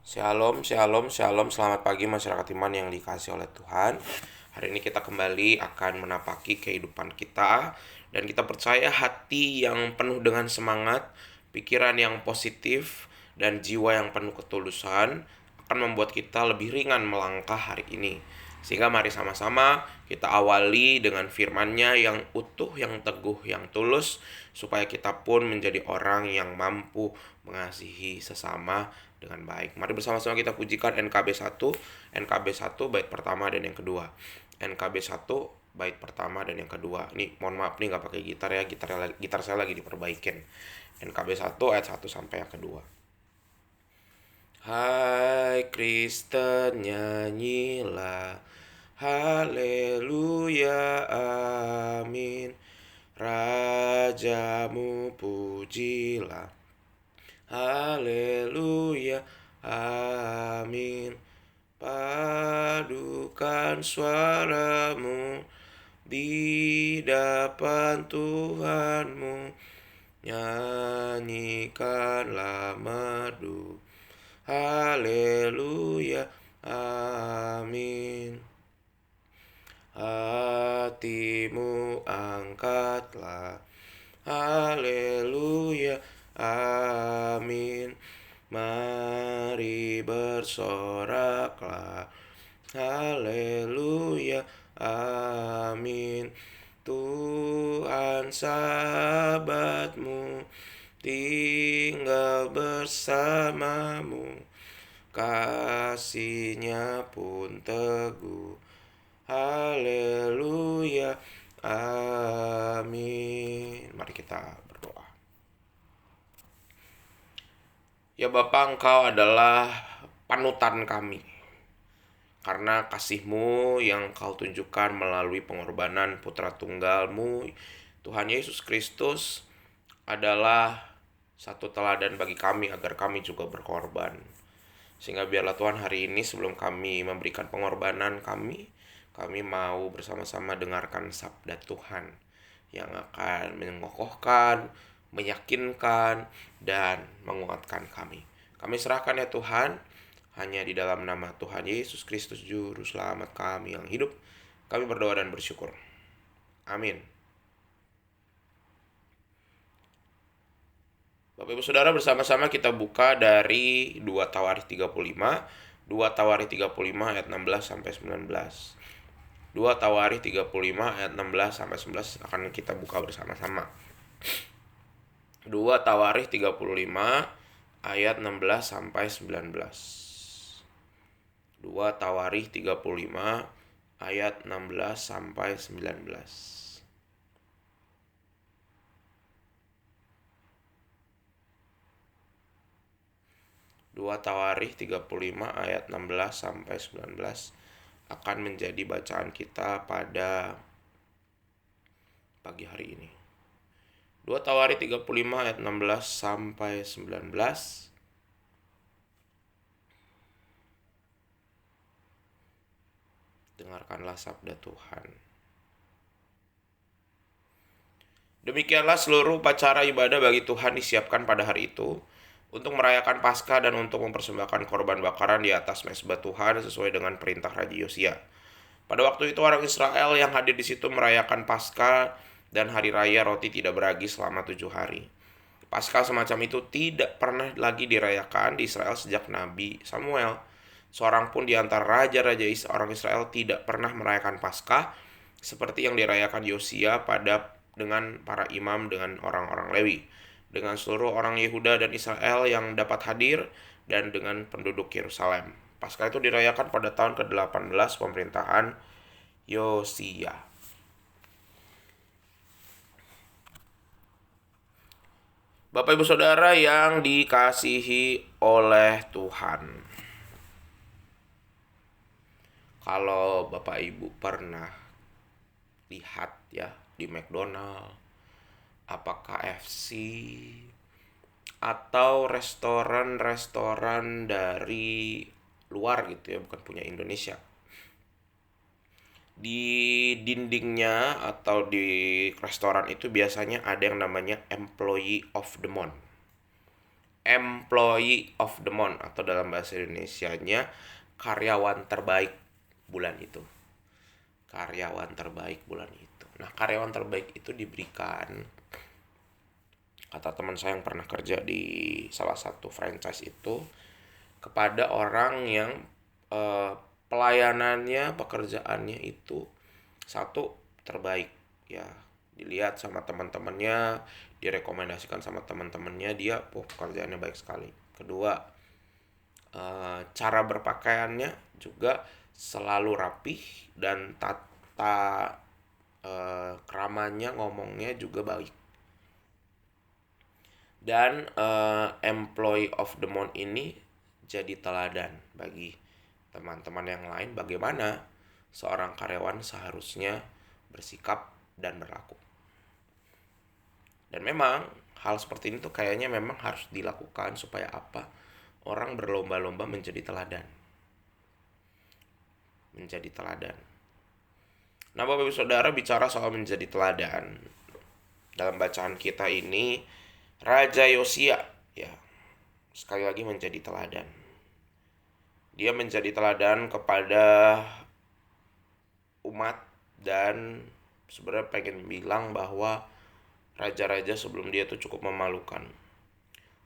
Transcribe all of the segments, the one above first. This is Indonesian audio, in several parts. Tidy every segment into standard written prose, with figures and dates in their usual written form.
Shalom, shalom, shalom. Selamat pagi masyarakat iman yang dikasih oleh Tuhan. Hari ini kita kembali akan menapaki kehidupan kita. Dan kita percaya hati yang penuh dengan semangat, pikiran yang positif, dan jiwa yang penuh ketulusan akan membuat kita lebih ringan melangkah hari ini. Sehingga mari sama-sama kita awali dengan firman-Nya yang utuh, yang teguh, yang tulus, supaya kita pun menjadi orang yang mampu mengasihi sesama dengan baik. Mari bersama-sama kita pujikan NKB 1, NKB 1 bait pertama dan yang kedua. NKB 1 bait pertama dan yang kedua. Ini mohon maaf nih nggak pakai gitar ya, gitar saya lagi diperbaikin. NKB 1 ayat 1 sampai yang kedua. Hai Kristen nyanyilah, haleluya, amin. Rajamu pujilah, haleluya, amin. Padukan suaramu di depan Tuhanmu, nyanyikanlah merdu, haleluya, amin. Hatimu angkatlah, haleluya, amin. Mari bersoraklah, haleluya, amin. Tuhan sahabatmu tinggal bersamamu, kasih-Nya pun teguh, haleluya, amin. Mari kita berdoa. Ya Bapa, Engkau adalah panutan kami, karena kasih-Mu yang Kau tunjukkan melalui pengorbanan Putra Tunggal-Mu, Tuhan Yesus Kristus, adalah satu teladan bagi kami agar kami juga berkorban. Sehingga biarlah Tuhan hari ini sebelum kami memberikan pengorbanan kami mau bersama-sama dengarkan sabda Tuhan yang akan mengokohkan, meyakinkan, dan menguatkan kami. Kami serahkan ya Tuhan, hanya di dalam nama Tuhan Yesus Kristus Juru Selamat kami yang hidup, kami berdoa dan bersyukur. Amin. Bapak Ibu Saudara, bersama-sama kita buka dari 2 Tawarikh 35, 2 Tawarikh 35 ayat 16 sampai 19. 2 Tawarikh 35 ayat 16 sampai 19 akan kita buka bersama-sama. 2 Tawarikh 35 ayat 16 sampai 19. 2 Tawarikh 35 ayat 16 sampai 19. 2 Tawarikh 35 ayat 16 sampai 19 akan menjadi bacaan kita pada pagi hari ini. 2 Tawarikh 35 ayat 16 sampai 19. Dengarkanlah sabda Tuhan. Demikianlah seluruh upacara ibadah bagi Tuhan disiapkan pada hari itu, untuk merayakan Paskah dan untuk mempersembahkan korban bakaran di atas mezbah Tuhan sesuai dengan perintah Raja Yosia. Pada waktu itu orang Israel yang hadir di situ merayakan Paskah dan hari raya roti tidak beragi selama 7 hari. Paskah semacam itu tidak pernah lagi dirayakan di Israel sejak Nabi Samuel. Seorang pun di antara raja-raja orang Israel tidak pernah merayakan Paskah seperti yang dirayakan Yosia dengan para imam dengan orang-orang Lewi, dengan seluruh orang Yehuda dan Israel yang dapat hadir, dan dengan penduduk Yerusalem. Paskah itu dirayakan pada tahun ke-18 pemerintahan Yosia. Bapak Ibu Saudara yang dikasihi oleh Tuhan, kalau Bapak Ibu pernah lihat ya di McDonald, apa KFC, atau restoran-restoran dari luar gitu ya, bukan punya Indonesia, di dindingnya atau di restoran itu biasanya ada yang namanya Employee of the Month. Employee of the Month, atau dalam bahasa Indonesianya karyawan terbaik bulan itu. Karyawan terbaik bulan itu. Nah, karyawan terbaik itu diberikan, kata teman saya yang pernah kerja di salah satu franchise itu, kepada orang yang pelayanannya, pekerjaannya itu satu, terbaik ya, dilihat sama teman-temannya, direkomendasikan sama teman-temannya, dia pekerjaannya baik sekali. Kedua, cara berpakaiannya juga selalu rapih, dan tata keramanya, ngomongnya juga baik. Dan Employee of the Month ini jadi teladan bagi teman-teman yang lain bagaimana seorang karyawan seharusnya bersikap dan berlaku. Dan memang hal seperti ini tuh kayaknya memang harus dilakukan supaya apa? Orang berlomba-lomba menjadi teladan. Menjadi teladan. Nah, Bapak Ibu Saudara, bicara soal menjadi teladan, dalam bacaan kita ini Raja Yosia ya, sekali lagi menjadi teladan. Dia menjadi teladan kepada umat, dan sebenarnya pengen bilang bahwa raja-raja sebelum dia tuh cukup memalukan.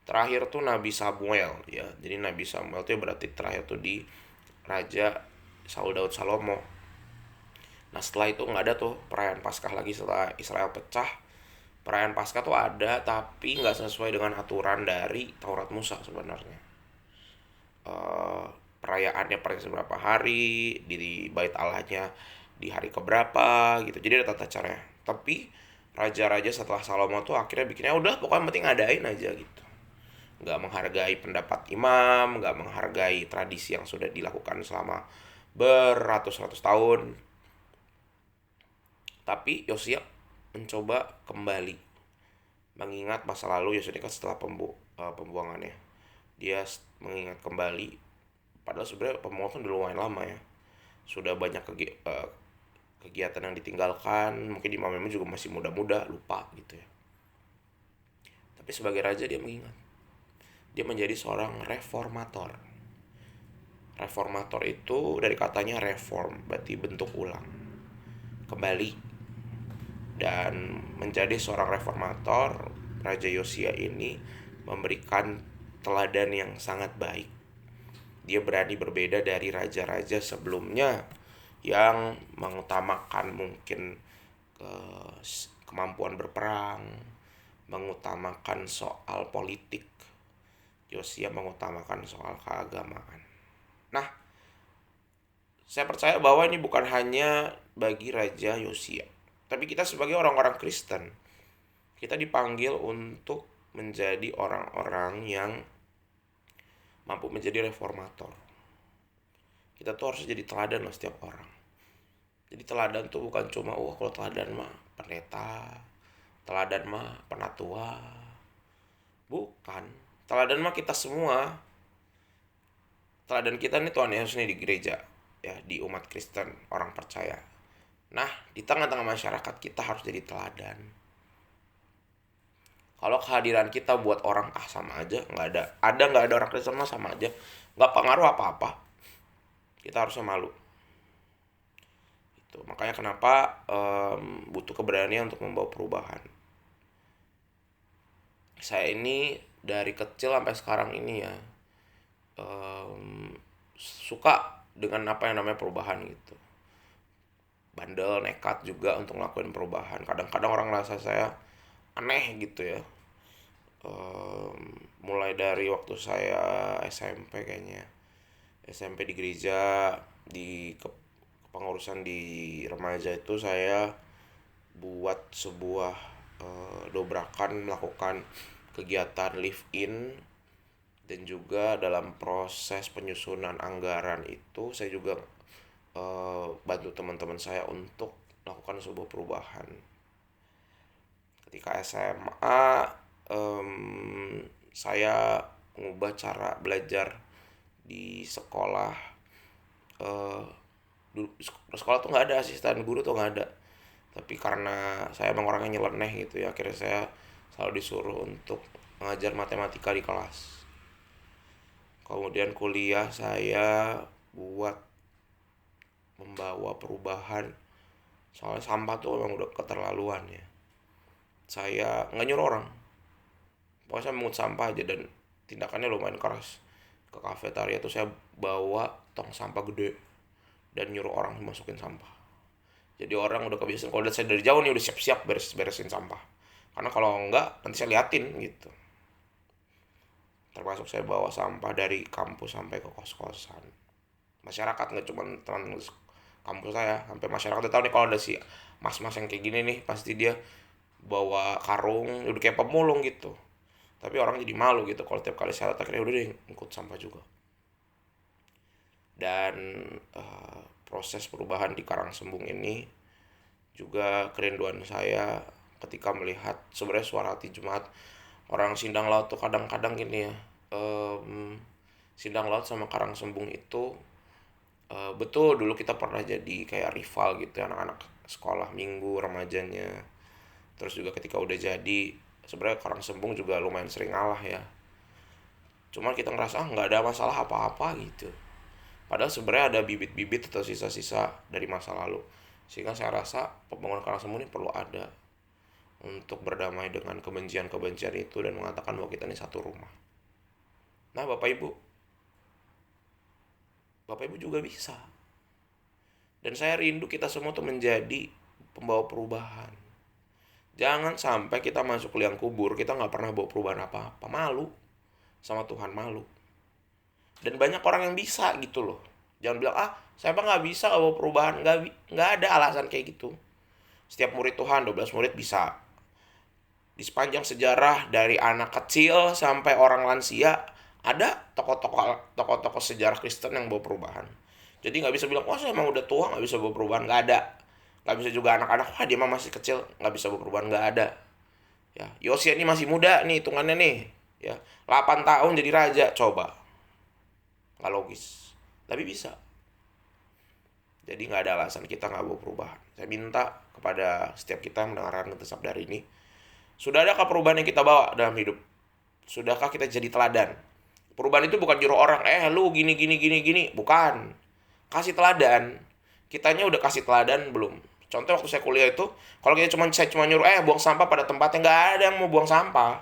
Terakhir tuh Nabi Samuel ya. Jadi Nabi Samuel tuh berarti terakhir tuh di Raja Saul Daud Salomo. Nah, setelah itu nggak ada tuh perayaan Paskah lagi setelah Israel pecah. Perayaan Paskah tuh ada, tapi nggak sesuai dengan aturan dari Taurat Musa sebenarnya. Perayaannya per berapa hari, di bait Allahnya di hari keberapa gitu. Jadi ada tata caranya. Tapi raja-raja setelah Salomo tuh akhirnya bikinnya udah pokoknya penting ngadain aja gitu. Nggak menghargai pendapat imam, nggak menghargai tradisi yang sudah dilakukan selama beratus-ratus tahun. Tapi Yosia mencoba kembali mengingat masa lalu. Yosia kan setelah pembuangannya, dia mengingat kembali, padahal sebenarnya pembuangan udah lumayan lama ya, sudah banyak kegiatan yang ditinggalkan, mungkin imam-imam juga masih muda-muda, lupa gitu ya. Tapi sebagai raja dia mengingat, dia menjadi seorang reformator. Reformator itu dari katanya reform, berarti bentuk ulang, kembali. Dan menjadi seorang reformator, Raja Yosia ini memberikan teladan yang sangat baik. Dia berani berbeda dari raja-raja sebelumnya yang mengutamakan mungkin kemampuan berperang, mengutamakan soal politik. Yosia mengutamakan soal keagamaan. Nah, saya percaya bahwa ini bukan hanya bagi Raja Yosia, tapi kita sebagai orang-orang Kristen, kita dipanggil untuk menjadi orang-orang yang mampu menjadi reformator. Kita tuh harus jadi teladan loh setiap orang. Jadi teladan tuh bukan cuma kalau teladan mah pendeta, teladan mah penatua. Bukan. Teladan mah kita semua. Teladan kita nih Tuhan Yesus nih di gereja ya, di umat Kristen, orang percaya. Nah, di tengah-tengah masyarakat kita harus jadi teladan. Kalau kehadiran kita buat orang sama aja, nggak ada orang Kristen mah sama aja, nggak pengaruh apa-apa. Kita harusnya malu. Itu makanya kenapa butuh keberanian untuk membawa perubahan. Saya ini dari kecil sampai sekarang ini ya suka dengan apa yang namanya perubahan gitu. Bandel, nekat juga untuk ngelakuin perubahan. Kadang-kadang orang rasa saya aneh gitu ya. Mulai dari waktu saya SMP kayaknya, SMP di gereja, di kepengurusan di remaja itu saya buat sebuah dobrakan, melakukan kegiatan live in, dan juga dalam proses penyusunan anggaran itu saya juga bantu teman-teman saya untuk melakukan sebuah perubahan. Ketika SMA saya mengubah cara belajar di sekolah. Dulu sekolah tuh nggak ada asisten guru, tuh nggak ada. Tapi karena saya emang orangnya nyeleneh gitu ya, akhirnya saya selalu disuruh untuk mengajar matematika di kelas. Kemudian kuliah saya buat membawa perubahan. Soalnya sampah tuh memang udah keterlaluan ya. Saya nggak nyuruh orang. Pokoknya saya mengut sampah aja dan tindakannya lumayan keras. Ke kafetaria tuh saya bawa tong sampah gede dan nyuruh orang masukin sampah. Jadi orang udah kebiasaan kalau lihat saya dari jauh nih udah siap-siap beresin sampah. Karena kalau enggak nanti saya liatin gitu. Termasuk saya bawa sampah dari kampus sampai ke kos-kosan. Masyarakat nggak cuma teman kampus saya, sampai masyarakat udah tahu nih kalau ada si mas-mas yang kayak gini nih pasti dia bawa karung udah kayak pemulung gitu. Tapi orang jadi malu gitu kalau tiap kali saya akhirnya udah deh ikut sampah juga. Dan proses perubahan di Karangsembung ini juga kerinduan saya ketika melihat sebenarnya suara hati jemaat orang Sindang Laut tuh kadang-kadang gini ya, Sindang Laut sama Karangsembung itu betul dulu kita pernah jadi kayak rival gitu ya, anak-anak sekolah minggu remajanya. Terus juga ketika udah jadi sebenarnya Karangsembung juga lumayan sering ngalah ya. Cuman kita ngerasa nggak ada masalah apa-apa gitu. Padahal sebenarnya ada bibit-bibit atau sisa-sisa dari masa lalu. Sehingga saya rasa pembangunan Karangsembung ini perlu ada untuk berdamai dengan kebencian-kebencian itu dan mengatakan bahwa kita ini satu rumah. Nah, Bapak Ibu juga bisa. Dan saya rindu kita semua tuh menjadi pembawa perubahan. Jangan sampai kita masuk liang kubur, kita nggak pernah bawa perubahan apa-apa. Malu sama Tuhan, malu. Dan banyak orang yang bisa gitu loh. Jangan bilang, saya mah nggak bisa bawa perubahan. Nggak ada alasan kayak gitu. Setiap murid Tuhan, 12 murid bisa. Di sepanjang sejarah dari anak kecil sampai orang lansia, ada tokoh-tokoh sejarah Kristen yang bawa perubahan. Jadi nggak bisa bilang, saya emang udah tua nggak bisa bawa perubahan. Nggak ada. Nggak bisa juga anak-anak, dia mah masih kecil nggak bisa bawa perubahan. Nggak ada. Ya, Yosia ini masih muda nih hitungannya nih. Ya, 8 tahun jadi raja, coba. Nggak logis, tapi bisa. Jadi nggak ada alasan kita nggak bawa perubahan. Saya minta kepada setiap kita yang mendengarkan Sabda hari ini, sudah adakah perubahan yang kita bawa dalam hidup? Sudahkah kita jadi teladan? Perubahan itu bukan nyuruh orang, lu gini, bukan. Kasih teladan. Kitanya udah kasih teladan belum? Contoh waktu saya kuliah itu, kalau saya cuma nyuruh, buang sampah pada tempatnya, nggak ada yang mau buang sampah.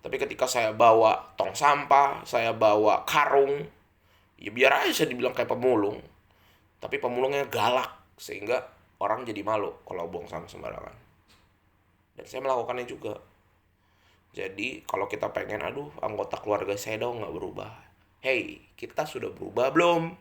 Tapi ketika saya bawa tong sampah, saya bawa karung, ya biar aja saya dibilang kayak pemulung. Tapi pemulungnya galak, sehingga orang jadi malu kalau buang sampah sembarangan. Dan saya melakukannya juga. Jadi kalau kita pengen, anggota keluarga saya dong gak berubah. Hey, kita sudah berubah belum?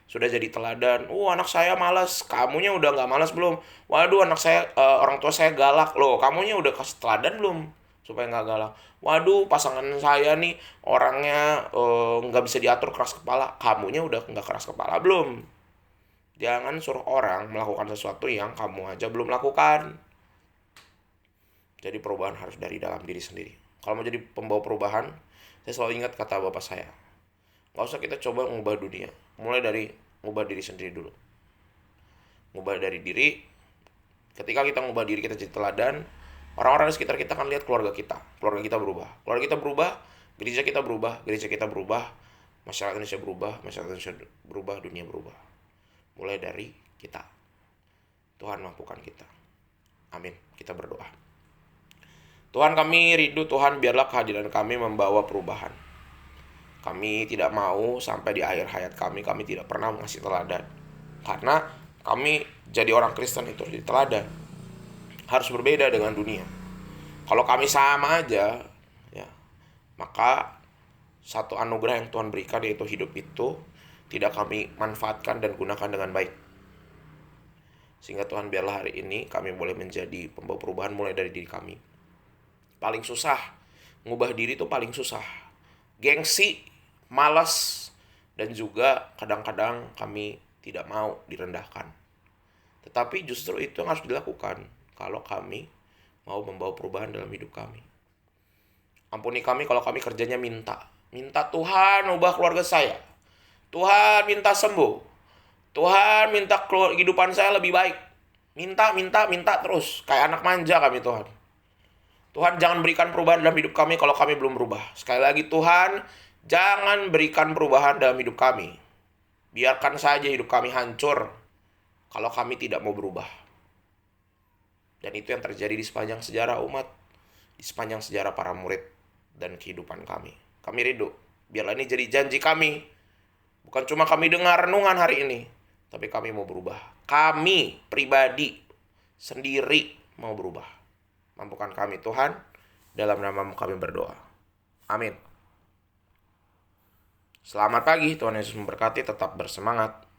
Sudah jadi teladan. Anak saya malas, kamunya udah gak malas belum? Waduh, anak saya, orang tua saya galak. Loh, kamunya udah kasih teladan belum? Supaya gak galak. Waduh, pasangan saya nih orangnya gak bisa diatur, keras kepala. Kamunya udah gak keras kepala belum? Jangan suruh orang melakukan sesuatu yang kamu aja belum lakukan. Jadi perubahan harus dari dalam diri sendiri. Kalau mau jadi pembawa perubahan, saya selalu ingat kata bapak saya. Gak usah kita coba mengubah dunia. Mulai dari mengubah diri sendiri dulu. Mengubah dari diri. Ketika kita mengubah diri, kita jadi teladan. Orang-orang di sekitar kita akan lihat keluarga kita. Keluarga kita berubah. Keluarga kita berubah. Gereja kita berubah. Gereja kita berubah. Masyarakat Indonesia berubah. Masyarakat Indonesia berubah. Dunia berubah. Mulai dari kita. Tuhan mampukan kita. Amin. Kita berdoa. Tuhan, kami rindu, Tuhan, biarlah kehadiran kami membawa perubahan. Kami tidak mau sampai di akhir hayat kami tidak pernah mengasih teladan. Karena kami jadi orang Kristen itu jadi teladan. Harus berbeda dengan dunia. Kalau kami sama aja, ya, maka satu anugerah yang Tuhan berikan yaitu hidup itu tidak kami manfaatkan dan gunakan dengan baik. Sehingga Tuhan, biarlah hari ini kami boleh menjadi pembawa perubahan mulai dari diri kami. Paling susah, ngubah diri itu paling susah. Gengsi, malas, dan juga kadang-kadang kami tidak mau direndahkan. Tetapi justru itu yang harus dilakukan kalau kami mau membawa perubahan dalam hidup kami. Ampuni kami kalau kami kerjanya minta. Minta, Tuhan ubah keluarga saya. Tuhan minta sembuh. Tuhan minta kehidupan saya lebih baik. Minta terus. Kayak anak manja kami, Tuhan. Tuhan, jangan berikan perubahan dalam hidup kami kalau kami belum berubah. Sekali lagi, Tuhan, jangan berikan perubahan dalam hidup kami. Biarkan saja hidup kami hancur kalau kami tidak mau berubah. Dan itu yang terjadi di sepanjang sejarah umat, di sepanjang sejarah para murid dan kehidupan kami. Kami rindu, biarlah ini jadi janji kami. Bukan cuma kami dengar renungan hari ini, tapi kami mau berubah. Kami pribadi sendiri mau berubah. Mampukan kami Tuhan, dalam nama-Mu kami berdoa. Amin. Selamat pagi, Tuhan Yesus memberkati, tetap bersemangat.